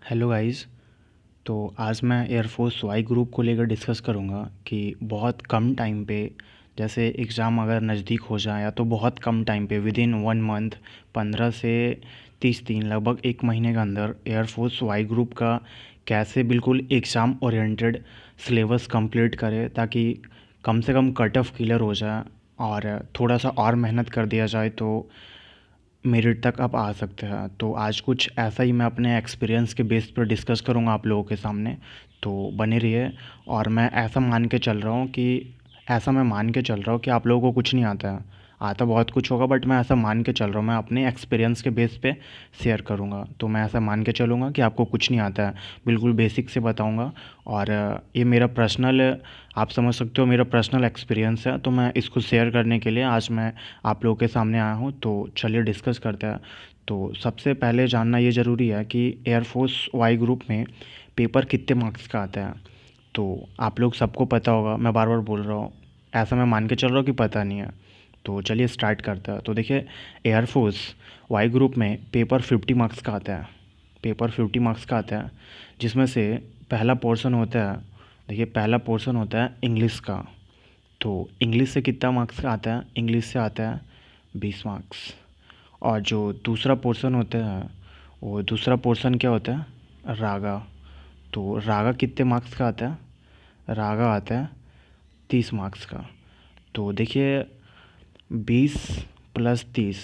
Hello guys. तो आज मैं एयरफोर्स वाई ग्रुप को लेकर डिस्कस करूँगा कि बहुत कम टाइम पे, जैसे एग्ज़ाम अगर नज़दीक हो जाए या तो बहुत कम टाइम पे विद इन 1 मंथ 15 से 30 दिन लगभग 1 महीने के अंदर एयरफोर्स वाई ग्रुप का कैसे बिल्कुल एग्ज़ाम ओरिएंटेड सिलेबस कंप्लीट करे ताकि कम से कम कट ऑफ क्लियर हो जाए और थोड़ा सा और मेहनत कर दिया जाए तो मेरिट तक आप आ सकते हैं। तो आज कुछ ऐसा ही मैं अपने एक्सपीरियंस के बेस पर डिस्कस करूँगा आप लोगों के सामने, तो बने रहिए। और मैं ऐसा मैं मान के चल रहा हूँ कि आप लोगों को कुछ नहीं आता है। आता बहुत कुछ होगा, बट मैं ऐसा मान के चल रहा हूँ, मैं अपने एक्सपीरियंस के बेस पे शेयर करूँगा। तो मैं ऐसा मान के चलूँगा कि आपको कुछ नहीं आता है, बिल्कुल बेसिक से बताऊँगा। और ये मेरा पर्सनल, आप समझ सकते हो, मेरा पर्सनल एक्सपीरियंस है, तो मैं इसको शेयर करने के लिए आज मैं आप लोगों के सामने आया हूँ। तो चलिए डिस्कस करते हैं। तो सबसे पहले जानना ये ज़रूरी है कि एयरफोर्स वाई ग्रुप में पेपर कितने मार्क्स का आता है। तो आप लोग सबको पता होगा, मैं बार बार बोल रहा हूँ, ऐसा मैं मान के चल रहा हूँ कि पता नहीं है। तो चलिए स्टार्ट करते हैं। तो देखिए, एयरफोर्स वाई ग्रुप में पेपर 50 मार्क्स का आता है। पेपर 50 मार्क्स का आता है, जिसमें से पहला पोर्शन होता है, देखिए पहला पोर्शन होता है इंग्लिश का। तो इंग्लिश से कितना मार्क्स का आता है? इंग्लिश से आता है 20 मार्क्स। और जो दूसरा पोर्शन होता है, वो दूसरा पोर्शन क्या होता है? रागा। तो रागा कितने मार्क्स का आता है? रागा आता है 30 मार्क्स का। तो देखिए, 20 + 30,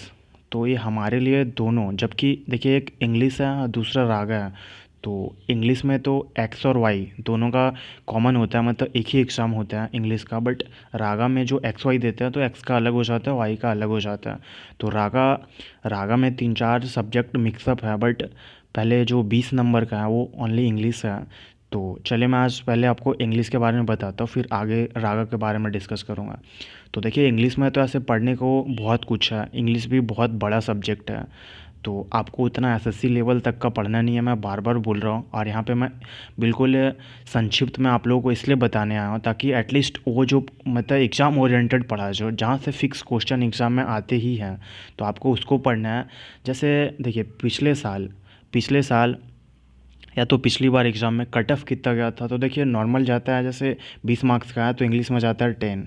तो ये हमारे लिए दोनों, जबकि देखिए एक इंग्लिश है और दूसरा रागा है। तो इंग्लिश में तो एक्स और वाई दोनों का कॉमन होता है, मतलब एक ही एग्ज़ाम होता है इंग्लिश का। बट रागा में जो एक्स वाई देते हैं तो एक्स का अलग हो जाता है, वाई का अलग हो जाता है। तो रागा रागा में 3-4 सब्जेक्ट मिक्सअप है, बट पहले जो 20 नंबर का है वो ओनली इंग्लिश है। तो चलिए मैं आज पहले आपको इंग्लिश के बारे में बताता हूँ, फिर आगे रागा के बारे में डिस्कस करूँगा। तो देखिए, इंग्लिश में तो ऐसे पढ़ने को बहुत कुछ है, इंग्लिश भी बहुत बड़ा सब्जेक्ट है। तो आपको उतना एसएससी लेवल तक का पढ़ना नहीं है, मैं बार बार बोल रहा हूँ। और यहाँ पे मैं बिल्कुल संक्षिप्त में आप लोगों को इसलिए बताने आया हूँ ताकि एटलीस्ट वो जो मतलब एग्ज़ाम ओरिएंटेड पढ़ा जो जहाँ से फिक्स क्वेश्चन एग्ज़ाम में आते ही हैं, तो आपको उसको पढ़ना है। जैसे देखिए, पिछले साल या तो पिछली बार एग्ज़ाम में कट ऑफ कितना गया था, तो देखिए नॉर्मल जाता है, जैसे 20 मार्क्स का है तो इंग्लिश में जाता है 10।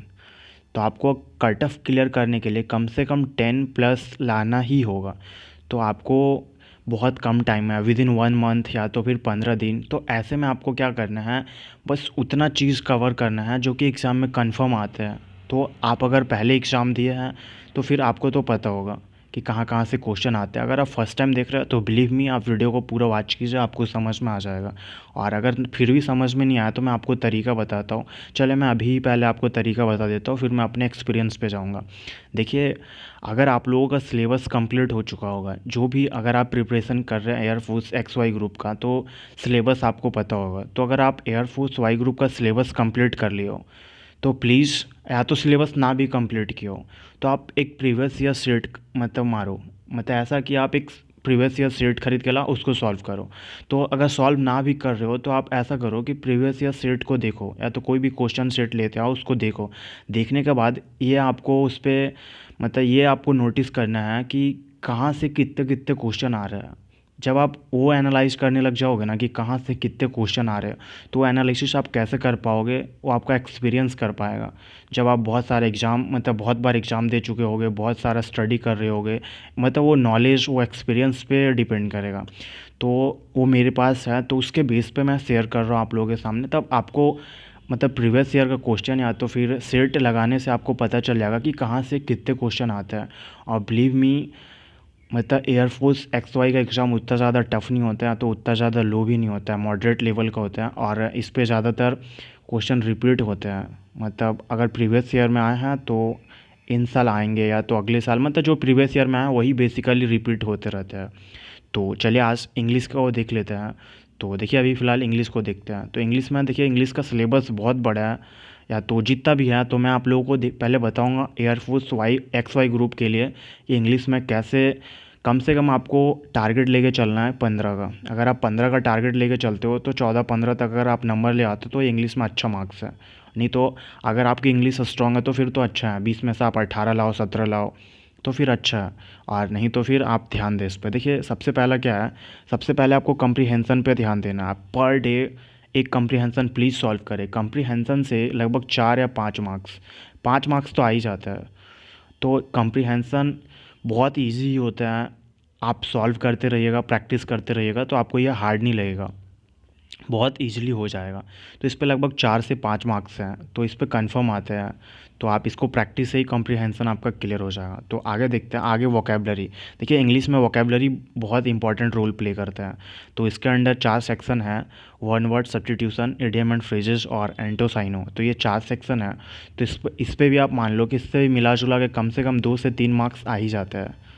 तो आपको कट ऑफ क्लियर करने के लिए कम से कम 10+ लाना ही होगा। तो आपको बहुत कम टाइम है, विद इन 1 मंथ या तो फिर 15 दिन। तो ऐसे में आपको क्या करना है, बस उतना चीज़ कवर करना है जो कि एग्ज़ाम में कंफर्म आते हैं। तो आप अगर पहले एग्ज़ाम दिए हैं तो फिर आपको तो पता होगा कि कहाँ कहाँ से क्वेश्चन आते हैं। अगर आप फर्स्ट टाइम देख रहे हो तो बिलीव मी, आप वीडियो को पूरा वॉच कीजिए, आपको समझ में आ जाएगा। और अगर फिर भी समझ में नहीं आया तो मैं आपको तरीका बताता हूँ। चले मैं अभी पहले आपको तरीका बता देता हूँ, फिर मैं अपने एक्सपीरियंस पे जाऊँगा। देखिए, अगर आप लोगों का सिलेबस कंप्लीट हो चुका होगा, जो भी अगर आप प्रिपरेशन कर रहे हैं एयरफोर्स एक्स वाई ग्रुप का, तो सिलेबस आपको पता होगा। तो अगर आप एयरफोर्स वाई ग्रुप का सिलेबस कंप्लीट कर लिए हो तो प्लीज़, या तो सिलेबस ना भी कंप्लीट किया हो तो आप एक प्रीवियस ईयर सेट मतलब मारो, मतलब ऐसा कि आप एक प्रीवियस ईयर सेट खरीद के लाओ, उसको सॉल्व करो। तो अगर सॉल्व ना भी कर रहे हो तो आप ऐसा करो कि प्रीवियस ईयर सेट को देखो, या तो कोई भी क्वेश्चन सेट लेते आओ, उसको देखो। देखने के बाद ये आपको उस पर, मतलब ये आपको नोटिस करना है कि कहाँ से कितने कितने क्वेश्चन आ रहे हैं। जब आप वो एनालाइज करने लग जाओगे ना कि कहाँ से कितने क्वेश्चन आ रहे हैं, तो वो एनालिसिस आप कैसे कर पाओगे, वो आपका एक्सपीरियंस कर पाएगा। जब आप बहुत सारे एग्ज़ाम, मतलब बहुत बार एग्ज़ाम दे चुके होगे, बहुत सारा स्टडी कर रहे होगे, मतलब वो नॉलेज, वो एक्सपीरियंस पे डिपेंड करेगा। तो वो मेरे पास है, तो उसके बेस पे मैं शेयर कर रहा हूँ आप लोगों के सामने। तब आपको मतलब प्रीवियस ईयर का क्वेश्चन या तो फिर सेट लगाने से आपको पता चल जाएगा कि कहाँ से कितने क्वेश्चन आते हैं। और बिलीव मी, मतलब एयरफोर्स एक्स वाई का एग्ज़ाम उतना ज़्यादा टफ नहीं होता है, तो उतना ज़्यादा लो भी नहीं होता है, मॉडरेट लेवल का होता है। और इस पे ज़्यादातर क्वेश्चन रिपीट होते हैं, मतलब अगर प्रीवियस ईयर में आए हैं तो इन साल आएंगे या तो अगले साल, मतलब जो प्रीवियस ईयर में आए वही बेसिकली रिपीट होते रहते हैं। तो चलिए आज इंग्लिश का वो देख लेते हैं। तो देखिए, अभी फ़िलहाल इंग्लिश को देखते हैं। तो इंग्लिश में देखिए, इंग्लिश का सिलेबस बहुत बड़ा है, या तो जितना भी है। तो मैं आप लोगों को पहले बताऊंगा air force Y X Y group के लिए कि इंग्लिश में कैसे कम से कम आपको टारगेट लेके चलना है 15 का। अगर आप 15 का टारगेट लेके चलते हो तो 14-15 तक अगर आप नंबर ले आते हो तो इंग्लिश में अच्छा मार्क्स है। नहीं तो अगर आपकी इंग्लिश स्ट्रांग है तो फिर तो अच्छा है, 20 में से आप 18 लाओ, 17 लाओ, तो फिर अच्छा है, और नहीं तो फिर आप ध्यान दें इस पे। देखिए सबसे पहला क्या है, सबसे पहले आपको कम्प्रीहेंसन पे ध्यान देना है। आप पर डे एक कम्प्रीहेंसन प्लीज़ सॉल्व करें। कम्प्रीहेंसन से लगभग 4 या 5 मार्क्स, 5 मार्क्स तो आ ही जाता है। तो कम्प्रीहेंसन बहुत इजी ही होता है, आप सॉल्व करते रहिएगा, प्रैक्टिस करते रहिएगा, तो आपको ये हार्ड नहीं लगेगा, बहुत ईजिली हो जाएगा। तो इस पे लगभग 4 से 5 मार्क्स हैं, तो इस पे कंफर्म आते हैं। तो आप इसको प्रैक्टिस से ही कॉम्प्रिहेंशन आपका क्लियर हो जाएगा। तो आगे देखते हैं, आगे वोकेबलरी। देखिए इंग्लिश में वोकेबलरी बहुत इंपॉर्टेंट रोल प्ले करता है। तो इसके अंडर 4 सेक्शन है, one word substitution, idiom and phrases और एंटोसाइनो। तो ये 4 सेक्शन है। तो इस पे भी आप मान लो कि इससे भी मिला जुला के कम से कम 2 से 3 मार्क्स आ ही जाता है।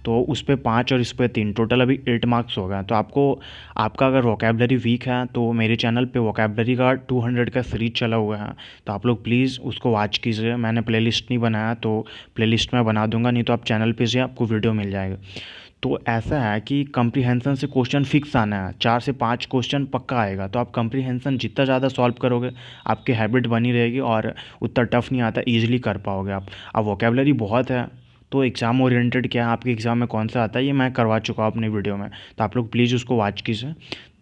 तो उस पे 5 और इस पे 3, टोटल अभी 8 मार्क्स हो गए। तो आपको, आपका अगर वोकेबलरी वीक है तो मेरे चैनल पे वोकेबलरी का 200 का सीरीज चला हुआ है, तो आप लोग प्लीज़ उसको वॉच कीजिए। मैंने प्लेलिस्ट नहीं बनाया तो प्लेलिस्ट में बना दूंगा, नहीं तो आप चैनल पे से आपको वीडियो मिल जाएगा। तो ऐसा है कि कम्प्रीहेंसन से क्वेश्चन फिक्स आना है, 4 से 5 क्वेश्चन पक्का आएगा। तो आप कम्प्रीहेंसन जितना ज़्यादा सॉल्व करोगे आपकी हैबिट बनी रहेगी और उतना टफ नहीं आता, ईजिली कर पाओगे आप। अब वोकेबलरी बहुत है, तो एग्ज़ाम ओरिएंटेड क्या है, आपके एग्ज़ाम में कौन सा आता है, ये मैं करवा चुका हूँ अपनी वीडियो में, तो आप लोग प्लीज़ उसको वॉच कीजिए।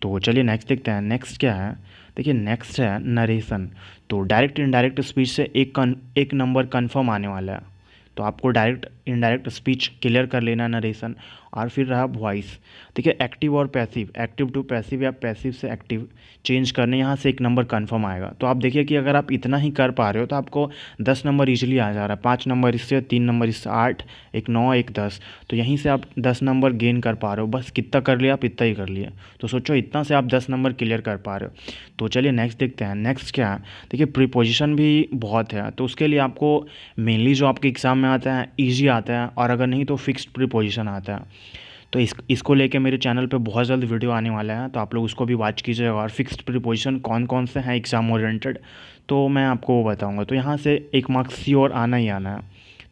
तो चलिए नेक्स्ट देखते हैं। नेक्स्ट क्या है, देखिए नेक्स्ट है नरेशन। तो डायरेक्ट इनडायरेक्ट स्पीच से एक नंबर कन्फर्म आने वाला है। तो आपको डायरेक्ट इनडायरेक्ट स्पीच क्लियर कर लेना, नरेशन। और फिर रहा वॉइस। देखिए एक्टिव और पैसिव, एक्टिव टू पैसिव या पैसिव से एक्टिव चेंज करने, यहाँ से एक नंबर कन्फर्म आएगा। तो आप देखिए कि अगर आप इतना ही कर पा रहे हो तो आपको 10 नंबर इजीली आ जा रहा है। 5 नंबर इससे, 3 नंबर इससे, 8, एक 9, एक 10। तो यहीं से आप 10 नंबर गेन कर पा रहे हो। बस कितना कर लिया आप, इतना ही कर लिया। तो सोचो इतना से आप 10 नंबर क्लियर कर पा रहे हो। तो चलिए नेक्स्ट देखते हैं। नेक्स्ट क्या है, देखिए प्रीपोजिशन भी बहुत है। तो उसके लिए आपको मेनली जो आपके एग्ज़ाम में आता है ईजी आता है, और अगर नहीं तो फिक्स्ड प्रीपोजिशन आता है। तो इसको लेके मेरे चैनल पे बहुत जल्द वीडियो आने वाला है, तो आप लोग उसको भी वॉच कीजिएगा। और फिक्स्ड प्रीपोजिशन कौन कौन से हैं एग्ज़ाम ओरिएंटेड, तो मैं आपको वो बताऊँगा। तो यहाँ से 1 मार्क्स श्योर आना ही आना है।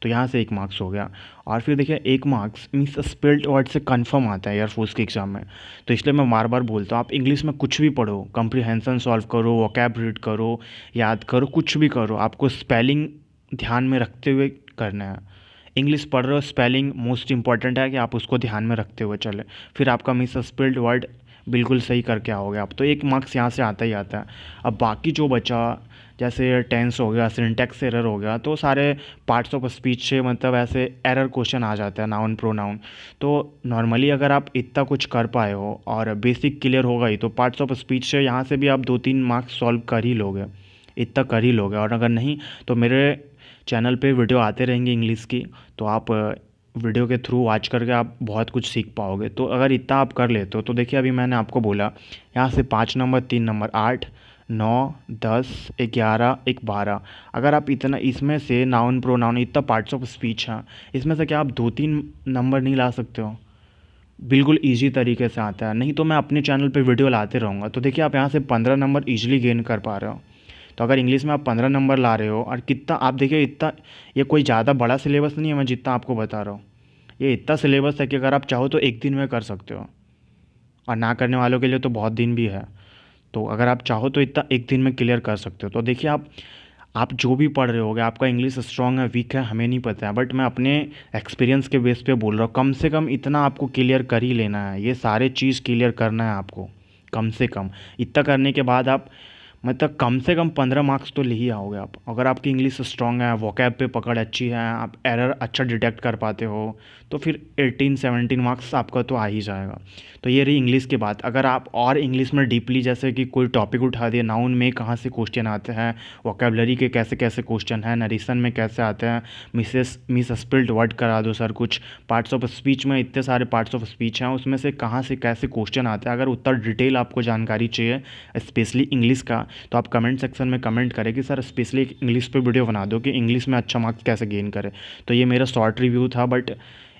तो यहाँ से 1 मार्क्स हो गया। और फिर देखिए 1 मार्क्स मीन्स स्पेल्ड वर्ड से कंफर्म आता है एयरफोर्स के एग्ज़ाम में। तो इसलिए मैं बार बार बोलता हूँ, आप इंग्लिश में कुछ भी पढ़ो, कम्प्रीहेंसन सॉल्व करो, वोकैब रीड करो, याद करो, कुछ भी करो, आपको स्पेलिंग ध्यान में रखते हुए करना है। इंग्लिश पढ़ रहे हो, स्पेलिंग मोस्ट इंपॉर्टेंट है कि आप उसको ध्यान में रखते हुए चले, फिर आपका मिस स्पेल्ड वर्ड बिल्कुल सही करके आओगे आप। तो 1 मार्क्स यहाँ से आता ही आता है। अब बाकी जो बचा, जैसे टेंस हो गया, सिंटैक्स एरर हो गया, तो सारे पार्ट्स ऑफ स्पीच से मतलब ऐसे एरर क्वेश्चन आ जाता है, नाउन प्रोनाउन। तो नॉर्मली अगर आप इतना कुछ कर पाए हो और बेसिक क्लियर होगा ही, तो पार्ट्स ऑफ स्पीच से यहाँ से भी आप 2-3 मार्क्स सॉल्व कर ही लोगे, इतना कर ही लोगे। और अगर नहीं तो मेरे चैनल पे वीडियो आते रहेंगे इंग्लिश की, तो आप वीडियो के थ्रू वॉच करके आप बहुत कुछ सीख पाओगे। तो अगर इतना आप कर लेते हो तो देखिए अभी मैंने आपको बोला यहाँ से 5 नंबर, 3 नंबर, 8, 9, 10, 11, एक 12। अगर आप इतना इसमें से नाउन प्रोनाउन इतना पार्ट्स ऑफ स्पीच हैं, इसमें से क्या आप 2-3 नंबर नहीं ला सकते हो? बिल्कुल ईजी तरीके से आता है। नहीं तो मैं अपने चैनल पे वीडियो लाते रहूँगा। तो देखिए आप यहाँ से 15 नंबर ईजिली गेन कर पा रहे हो। तो अगर इंग्लिश में आप 15 नंबर ला रहे हो, और कितना आप देखिए इतना, ये कोई ज़्यादा बड़ा सिलेबस नहीं है मैं जितना आपको बता रहा हूँ। ये इतना सिलेबस है कि अगर आप चाहो तो एक दिन में कर सकते हो, और ना करने वालों के लिए तो बहुत दिन भी है। तो अगर आप चाहो तो इतना एक दिन में क्लियर कर सकते हो। तो देखिए आप जो भी पढ़ रहे होगे, आपका इंग्लिश स्ट्रांग है वीक है हमें नहीं पता है, बट मैं अपने एक्सपीरियंस के बेस पे बोल रहा हूँ, कम से कम इतना आपको क्लियर कर ही लेना है। ये सारे चीज़ क्लियर करना है आपको, कम से कम इतना करने के बाद आप मतलब कम से कम 15 मार्क्स तो ले ही आओगे आप। अगर आपकी इंग्लिश स्ट्रांग है, वोकैब पे पकड़ अच्छी है, आप एरर अच्छा डिटेक्ट कर पाते हो, तो फिर 18-17 मार्क्स आपका तो आ ही जाएगा। तो ये रही इंग्लिश की बात। अगर आप और इंग्लिश में डीपली, जैसे कि कोई टॉपिक उठा दिया, नाउन में कहाँ से क्वेश्चन आते हैं, वोकेबलरी के कैसे कैसे क्वेश्चन हैं, नरेशन में कैसे आते हैं, मिस स्पेल्ड वर्ड करा दो सर, कुछ पार्ट्स ऑफ स्पीच में इतने सारे पार्ट्स ऑफ स्पीच हैं, उसमें से कहाँ से कैसे क्वेश्चन आते हैं, अगर उतना डिटेल आपको जानकारी चाहिए स्पेशली इंग्लिश का, तो आप कमेंट सेक्शन में कमेंट करें कि सर स्पेशली इंग्लिश पे वीडियो बना दो कि इंग्लिश में अच्छा मार्क्स कैसे गेन करें। तो ये मेरा शॉर्ट रिव्यू था, बट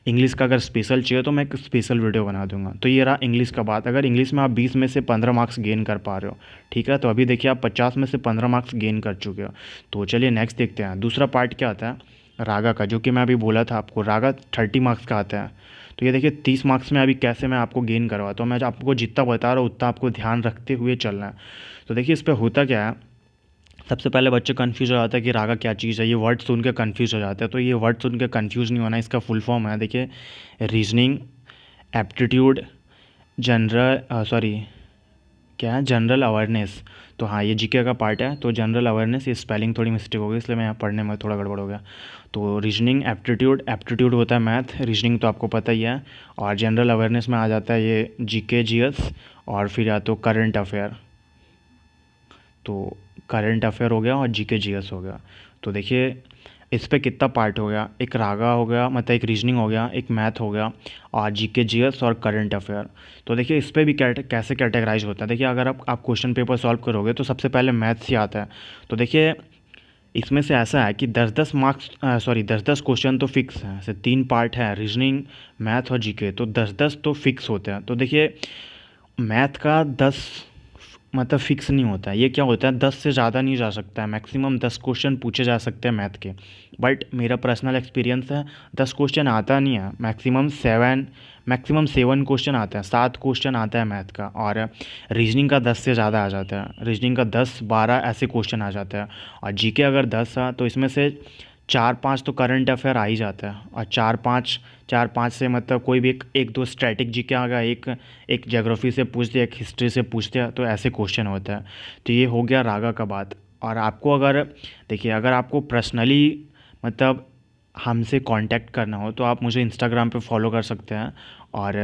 इंग्लिश का अगर स्पेशल चाहिए तो मैं एक स्पेशल वीडियो बना दूंगा। तो ये रहा इंग्लिश का बात। अगर इंग्लिश में आप 20 में से 15 मार्क्स गेन कर पा रहे हो, ठीक है, तो अभी देखिए आप 50 में से 15 मार्क्स गेन कर चुके हो। तो चलिए नेक्स्ट देखते हैं। दूसरा पार्ट क्या आता है रागा का, जो कि मैं अभी बोला था आपको, रागा 30 मार्क्स का आता है। तो ये देखिए 30 मार्क्स में अभी कैसे मैं आपको गेन करवाता हूँ। मैं आपको जितना बता रहा हूँ उतना आपको ध्यान रखते हुए चलना है। तो देखिए इस पर होता क्या है, सबसे पहले बच्चे कन्फ्यूज़ हो जाता है कि रागा क्या चीज़ है, ये वर्ड सुन के कन्फ्यूज़ हो जाते हैं। तो ये वर्ड सुन के कन्फ्यूज़ नहीं होना, इसका फुल फॉर्म है, देखिए, रीजनिंग एप्टीट्यूड क्या है, जनरल अवेयरनेस। तो हाँ, ये जीके का पार्ट है। तो जनरल अवेयरनेस, ये स्पेलिंग थोड़ी मिस्टेक हो गई, इसलिए मैं यहाँ पढ़ने में थोड़ा गड़बड़ हो गया। तो रीजनिंग एप्टीट्यूड, एप्टीट्यूड होता है मैथ, रीजनिंग तो आपको पता ही है। और जनरल अवेयरनेस में आ जाता है ये जीके जीएस, और फिर या तो करंट अफेयर। तो करंट अफेयर हो गया और जीके जीएस हो गया। तो देखिए इस पे कितना पार्ट हो गया, एक रागा हो गया, मतलब एक रीजनिंग हो गया, एक मैथ हो गया, और जीके जीएस और करंट अफेयर। तो देखिए इस पे भी कैसे कैटेगराइज होता है। देखिए अगर आप क्वेश्चन पेपर सॉल्व करोगे तो सबसे पहले मैथ्स ही आता है। तो देखिए इसमें से ऐसा है कि 10-10 क्वेश्चन तो फिक्स हैं, जैसे 3 पार्ट है, रीजनिंग, मैथ और जीके, तो 10-10 तो फिक्स होते हैं। तो देखिए मैथ का 10 मतलब फिक्स नहीं होता है, ये क्या होता है, 10 से ज़्यादा नहीं जा सकता है, मैक्सिमम 10 क्वेश्चन पूछे जा सकते हैं मैथ के। बट मेरा पर्सनल एक्सपीरियंस है 10 क्वेश्चन आता नहीं है, मैक्सिमम 7 क्वेश्चन आते हैं, 7 क्वेश्चन आता है मैथ का। और रीजनिंग का 10 से ज़्यादा आ जाता है, रीजनिंग का 10-12 ऐसे क्वेश्चन आ जाते हैं। और जीके अगर 10 है तो इसमें से 4-5 तो करंट अफेयर आ ही जाता है, और 4-5 से मतलब कोई भी एक दो स्टैटिक जीके आ गया, एक ज्योग्राफी से पूछ दिया, एक हिस्ट्री से पूछ दिया, तो ऐसे क्वेश्चन होता है। तो ये हो गया रागा का बात। और आपको अगर देखिए अगर आपको पर्सनली मतलब हमसे कांटेक्ट करना हो तो आप मुझे इंस्टाग्राम पे फॉलो कर सकते हैं, और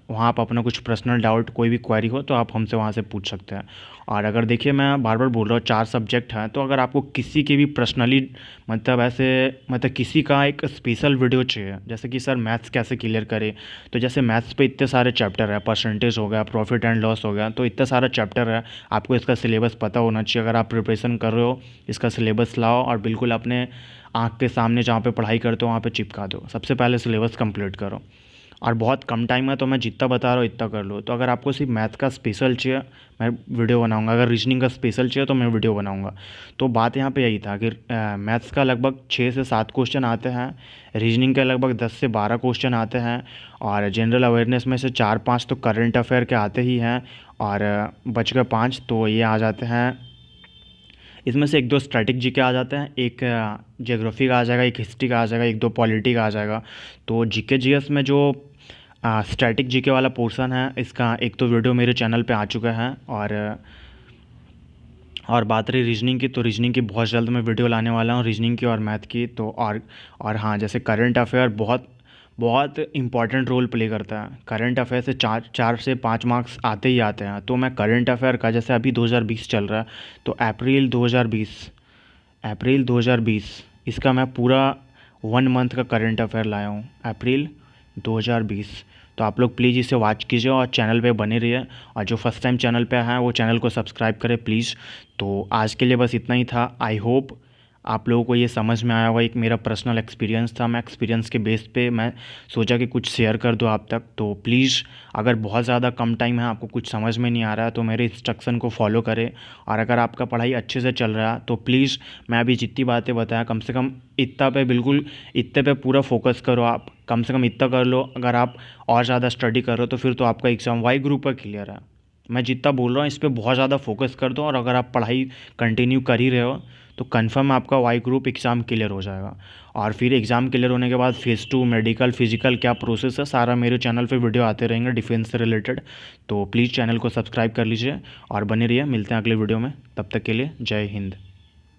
वहाँ आप अपना कुछ पर्सनल डाउट, कोई भी क्वेरी हो तो आप हमसे वहाँ से पूछ सकते हैं। और अगर देखिए मैं बार बार बोल रहा हूँ 4 सब्जेक्ट हैं, तो अगर आपको किसी के भी पर्सनली मतलब ऐसे मतलब किसी का एक स्पेशल वीडियो चाहिए, जैसे कि सर मैथ्स कैसे क्लियर करें, तो जैसे मैथ्स पे इतने सारे चैप्टर है, परसेंटेज हो गया, प्रॉफिट एंड लॉस हो गया, तो इतना सारा चैप्टर है, आपको इसका सिलेबस पता होना चाहिए। अगर आप प्रिपरेशन कर रहे हो, इसका सिलेबस लाओ और बिल्कुल अपने आँख के सामने जहाँ पे पढ़ाई करते हो वहाँ पे चिपका दो। सबसे पहले सिलेबस कंप्लीट करो, और बहुत कम टाइम है तो मैं जितना बता रहा हूँ इतना कर लो। तो अगर आपको सिर्फ मैथ का स्पेशल चाहिए, मैं वीडियो बनाऊंगा, अगर रीजनिंग का स्पेशल चाहिए तो मैं वीडियो बनाऊंगा। तो बात यहाँ पे यही था कि मैथ्स का लगभग 6 से 7 क्वेश्चन आते हैं, रीजनिंग के लगभग 10 से 12 क्वेश्चन आते हैं, और जनरल अवेयरनेस में से 4-5 तो करंट अफेयर के आते ही हैं, और बच गए 5 तो ये आ जाते हैं। इसमें से 1-2 स्टैटिक जीके आ जाते हैं, एक ज्योग्राफी का आ जाएगा, एक हिस्ट्री का आ जाएगा, 1-2 पॉलिटी का आ जाएगा। तो जीके जीएस में जो स्टैटिक जीके वाला पोर्शन है, इसका एक तो वीडियो मेरे चैनल पे आ चुका है। और बात रही रीजनिंग की, तो रीजनिंग की बहुत जल्द मैं वीडियो लाने वाला हूँ, रीजनिंग की और मैथ की। तो और हाँ, जैसे करंट अफेयर बहुत बहुत इंपॉर्टेंट रोल प्ले करता है। करंट अफेयर से 4 से 5 मार्क्स आते ही आते हैं। तो मैं करंट अफेयर का, जैसे अभी 2020 चल रहा है, तो अप्रैल 2020 इसका मैं पूरा 1 मंथ का करंट अफेयर लाया हूँ, अप्रैल 2020। तो आप लोग प्लीज़ इसे वॉच कीजिए और चैनल पे बने रहिए, और जो फर्स्ट टाइम चैनल पे हैं वो चैनल को सब्सक्राइब करें प्लीज़। तो आज के लिए बस इतना ही था। आई होप आप लोगों को ये समझ में आया होगा, एक मेरा पर्सनल एक्सपीरियंस था, मैं एक्सपीरियंस के बेस पे मैं सोचा कि कुछ शेयर कर दूँ आप तक। तो प्लीज़ अगर बहुत ज़्यादा कम टाइम है, आपको कुछ समझ में नहीं आ रहा है, तो मेरे इंस्ट्रक्शन को फॉलो करें। और अगर आपका पढ़ाई अच्छे से चल रहा है तो प्लीज़ मैं अभी जितनी बातें बताया, कम से कम इतने पे पूरा फोकस करो। आप कम से कम इतना कर लो। अगर आप और ज़्यादा स्टडी कर रहे हो तो फिर तो आपका एग्ज़ाम वाई ग्रुप पर क्लियर है। मैं जितना बोल रहा हूँ इस पर बहुत ज़्यादा फोकस कर दो, और अगर आप पढ़ाई कंटिन्यू कर ही रहे हो तो कंफर्म आपका वाई ग्रुप एग्ज़ाम क्लियर हो जाएगा। और फिर एग्ज़ाम क्लियर होने के बाद फेज़ 2 मेडिकल फिजिकल क्या प्रोसेस है, सारा मेरे चैनल पे वीडियो आते रहेंगे डिफेंस से रिलेटेड। तो प्लीज़ चैनल को सब्सक्राइब कर लीजिए और बने रहिए। मिलते हैं अगले वीडियो में, तब तक के लिए जय हिंद।